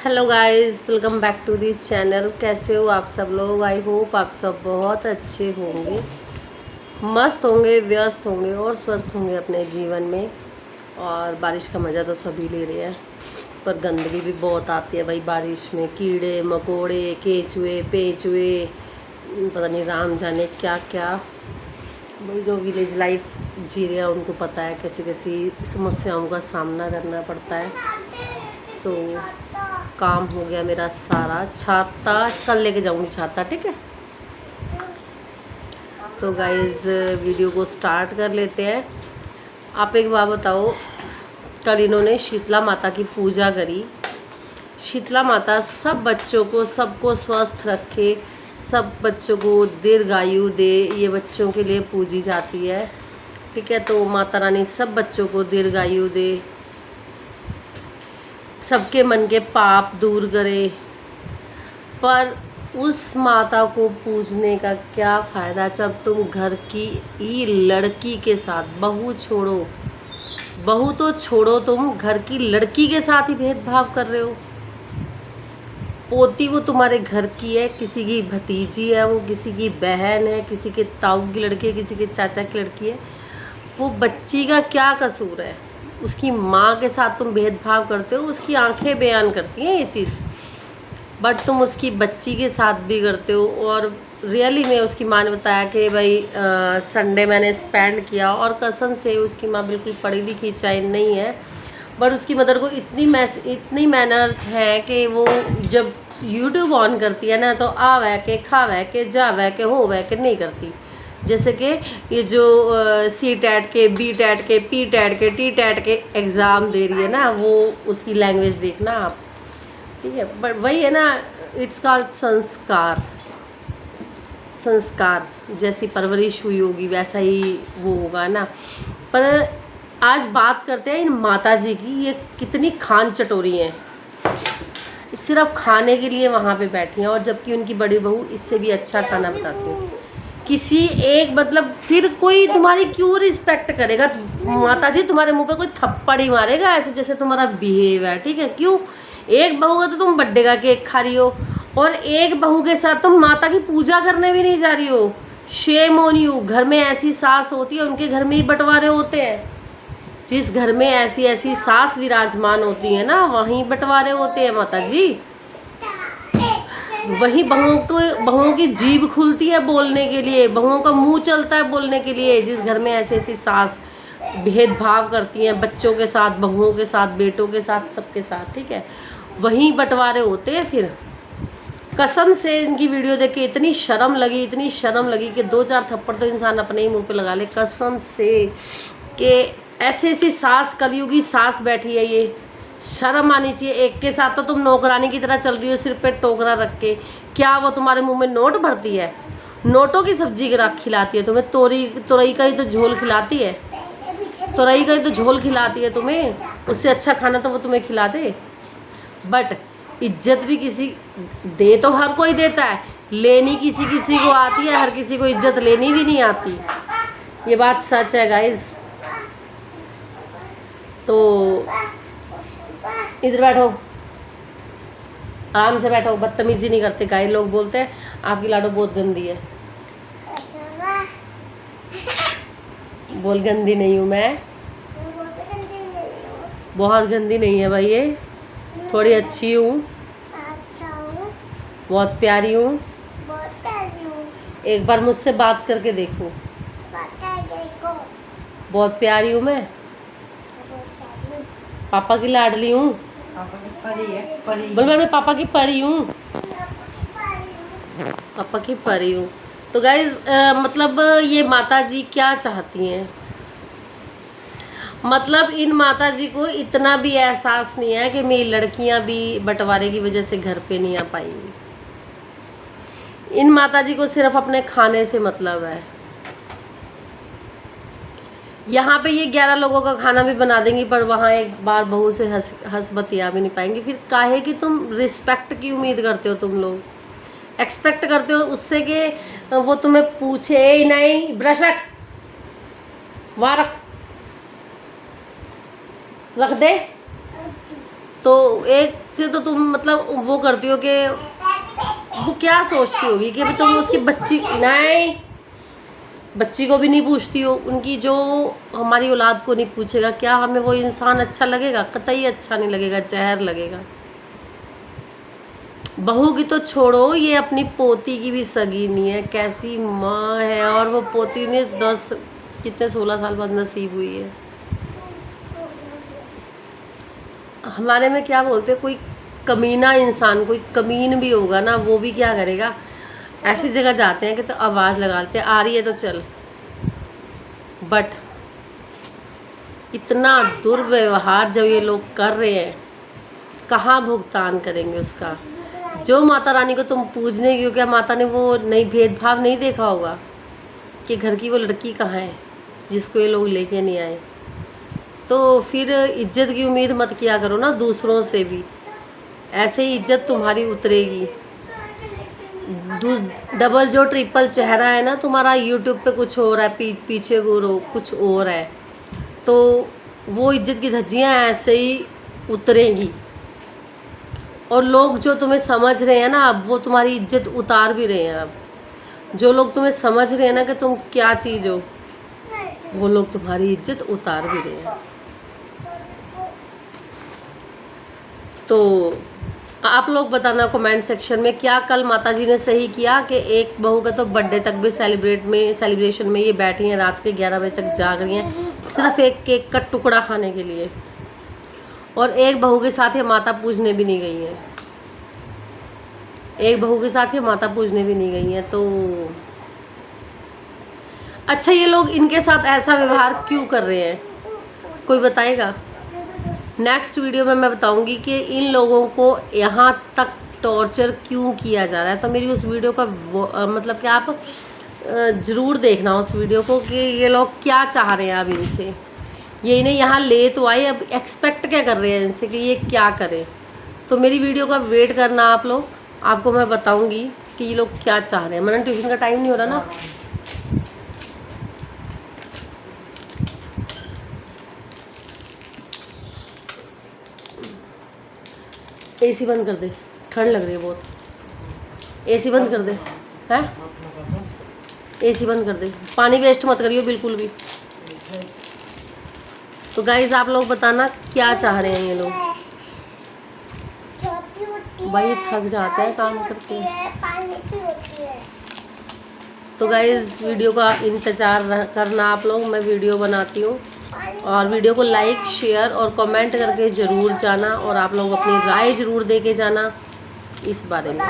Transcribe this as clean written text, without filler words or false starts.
Hello guys, welcome back to the channel. कैसे हो आप सब लोग? आई होप आप सब बहुत अच्छे होंगे, मस्त होंगे, व्यस्त होंगे और स्वस्थ होंगे अपने जीवन में। और बारिश का मज़ा तो सभी ले रहे हैं, पर गंदगी भी बहुत आती है भाई बारिश में। कीड़े मकोड़े, केचुए पेचुए, पता नहीं राम जाने क्या क्या। भाई जो विलेज लाइफ जी रहे हैं उनको पता है कैसी कैसी समस्याओं का सामना करना पड़ता है। सो काम हो गया मेरा सारा। छाता कल लेके जाऊंगी छाता, ठीक है। तो गाइज वीडियो को स्टार्ट कर लेते हैं। आप एक बात बताओ, कल इन्होंने शीतला माता की पूजा करी। शीतला माता सब बच्चों को, सबको स्वस्थ रखे, सब बच्चों को दीर्घायु दे, ये बच्चों के लिए पूजी जाती है, ठीक है। तो माता रानी सब बच्चों को दीर्घायु दे, सबके मन के पाप दूर करे। पर उस माता को पूजने का क्या फ़ायदा जब तुम घर की ही लड़की के साथ, बहू छोड़ो, बहू तो छोड़ो, तुम घर की लड़की के साथ ही भेदभाव कर रहे हो। पोती वो तुम्हारे घर की है, किसी की भतीजी है, वो किसी की बहन है, किसी के ताऊ की लड़की है, किसी के चाचा की लड़की है। वो बच्ची का क्या कसूर है? उसकी माँ के साथ तुम भेदभाव करते हो, उसकी आंखें बयान करती हैं ये चीज़, बट तुम उसकी बच्ची के साथ भी करते हो। और रियली में उसकी माँ ने बताया कि भाई संडे मैंने स्पेंड किया, और कसम से उसकी माँ बिल्कुल पढ़ी लिखी चाहे नहीं है, बट उसकी मदर को इतनी मैनर्स हैं कि वो जब यूट्यूब ऑन करती है ना, तो आ वह के, खा वह के, जा वह के, हो वह के नहीं करती। जैसे कि ये जो सी टैट के, बी टैट के, पी टैट के, टी टैट के एग्ज़ाम दे रही है ना, वो उसकी लैंग्वेज देखना आप, ठीक है। बट वही है ना, इट्स कॉल्ड संस्कार। संस्कार जैसी परवरिश हुई होगी वैसा ही वो होगा ना। पर आज बात करते हैं इन माता जी की। ये कितनी खान चटोरी हैं, सिर्फ खाने के लिए वहाँ पे बैठी हैं, और जबकि उनकी बड़ी बहू इससे भी अच्छा खाना बताती है। किसी एक मतलब फिर कोई तुम्हारी क्यों रिस्पेक्ट करेगा? माता जी तुम्हारे मुंह पे कोई थप्पड़ ही मारेगा ऐसे जैसे तुम्हारा बिहेव है, ठीक है। क्यों? एक बहू का तो तुम बर्थडे का केक खा रही हो, और एक बहू के साथ तुम माता की पूजा करने भी नहीं जा रही हो। Shame on you. घर में ऐसी सास होती है, उनके घर में ही बंटवारे होते हैं। जिस घर में ऐसी ऐसी सास विराजमान होती है ना, वहीं बंटवारे होते हैं माता जी। वही बहुओं की जीभ खुलती है बोलने के लिए, बहुओं का मुंह चलता है बोलने के लिए। जिस घर में ऐसी ऐसी सास भेदभाव करती हैं बच्चों के साथ, बहुओं के साथ, बेटों के साथ, सबके साथ, ठीक है, वहीं बंटवारे होते हैं। फिर कसम से इनकी वीडियो देख के इतनी शर्म लगी, इतनी शर्म लगी कि दो चार थप्पड़ तो इंसान अपने ही मुंह पे लगा ले, कसम से। कि ऐसी ऐसी सास, कलयुगी सास बैठी है, ये शर्म आनी चाहिए। एक के साथ तो तुम नौकरानी की तरह चल रही हो, सिर पे टोकरा रख के। क्या वो तुम्हारे मुंह में नोट भरती है? नोटों की सब्जी खिलाती है तुम्हें? तोरई का ही तो झोल खिलाती है, तोरई का ही तो झोल खिलाती है तुम्हें। उससे अच्छा खाना तो वो तुम्हें खिला दे। बट इज्जत भी किसी दे तो हर कोई देता है, लेनी किसी किसी को आती है, हर किसी को इज्जत लेनी भी नहीं आती। ये बात सच है गाइस। तो इधर बैठो, आराम से बैठो, बदतमीजी नहीं करते। गाय लोग बोलते हैं आपकी लाडो बहुत गंदी है। बोल गंदी नहीं हूँ मैं, बहुत गंदी नहीं है भाई, ये थोड़ी अच्छी हूँ, बहुत प्यारी हूँ। एक बार मुझसे बात करके देखो, बहुत प्यारी हूँ मैं, पापा की लाडली हूँ। बोल मैं अपने पापा की परी हूँ, पापा की परी हूँ। तो गाइज मतलब ये माता जी क्या चाहती हैं? मतलब इन माता जी को इतना भी एहसास नहीं है कि मेरी लड़कियां भी बंटवारे की वजह से घर पे नहीं आ पाएंगी। इन माता जी को सिर्फ अपने खाने से मतलब है। यहाँ पे ये 11 लोगों का खाना भी बना देंगी, पर वहाँ एक बार बहू से हंस बतिया भी नहीं पाएंगी। फिर काहे कि तुम रिस्पेक्ट की उम्मीद करते हो, तुम लोग एक्सपेक्ट करते हो उससे कि वो तुम्हें पूछे ही नहीं। ब्रश रख, वहाँ रख दे। तो एक से तो तुम मतलब वो करती हो कि वो क्या सोचती होगी कि तुम उसकी बच्ची नहीं, बच्ची को भी नहीं पूछती हो। उनकी जो हमारी औलाद को नहीं पूछेगा, क्या हमें वो इंसान अच्छा लगेगा? कतई अच्छा नहीं लगेगा, जहर लगेगा। बहू की तो छोड़ो, ये अपनी पोती की भी सगी नहीं है, कैसी माँ है। और वो पोती ने 16 साल बाद नसीब हुई है। हमारे में क्या बोलते हैं, कोई कमीना इंसान, कोई कमीन भी होगा ना, वो भी क्या करेगा, ऐसी जगह जाते हैं कि तो आवाज़ लगाते हैं, आ रही है तो चल। बट इतना दुर्व्यवहार जब ये लोग कर रहे हैं, कहाँ भुगतान करेंगे उसका? जो माता रानी को तुम पूजने की, क्या माता ने वो नहीं भेदभाव नहीं देखा होगा कि घर की वो लड़की कहाँ है जिसको ये लोग लेके नहीं आए? तो फिर इज्जत की उम्मीद मत किया करो ना दूसरों से भी, ऐसे ही इज्जत तुम्हारी उतरेगी। डबल जो ट्रिपल चेहरा है ना तुम्हारा, यूट्यूब पे कुछ और है, पीछे कुछ और है, तो वो इज्जत की धज्जियाँ ऐसे ही उतरेंगी। और लोग जो तुम्हें समझ रहे हैं ना, अब वो तुम्हारी इज्जत उतार भी रहे हैं। अब जो लोग तुम्हें समझ रहे हैं ना कि तुम क्या चीज़ हो, वो लोग तुम्हारी इज्जत उतार भी रहे हैं। तो आप लोग बताना कमेंट सेक्शन में, क्या कल माताजी ने सही किया कि एक बहू का तो बर्थडे तक भी सेलिब्रेशन में ये बैठी हैं, रात के 11 बजे तक जाग रही हैं सिर्फ एक केक का टुकड़ा खाने के लिए, और एक बहू के साथ ये माता पूजने भी नहीं गई हैं, एक बहू के साथ ये माता पूजने भी नहीं गई हैं। तो अच्छा, ये लोग इनके साथ ऐसा व्यवहार क्यों कर रहे हैं, कोई बताएगा? नेक्स्ट वीडियो में मैं बताऊंगी कि इन लोगों को यहाँ तक टॉर्चर क्यों किया जा रहा है। तो मेरी उस वीडियो का मतलब कि आप ज़रूर देखना उस वीडियो को कि ये लोग क्या चाह रहे हैं अब इनसे। ये इन्हें यहाँ ले तो आए, अब एक्सपेक्ट क्या कर रहे हैं इनसे कि ये क्या करें। तो मेरी वीडियो का वेट करना आप लोग, आपको मैं बताऊँगी कि ये लोग क्या चाह रहे हैं। मैंने ट्यूशन का टाइम नहीं हो रहा ना, एसी बंद कर दे, ठंड लग रही है बहुत। एसी बंद कर दे, हैं? एसी बंद कर दे, पानी वेस्ट मत करियो बिल्कुल भी। तो गाइस आप लोग बताना क्या चाह रहे हैं ये लोग। भाई थक जाते हैं काम करके। तो गाइस वीडियो का इंतज़ार करना आप लोग, मैं वीडियो बनाती हूँ। और वीडियो को लाइक शेयर और कमेंट करके ज़रूर जाना, और आप लोग अपनी राय ज़रूर दे के जाना इस बारे में।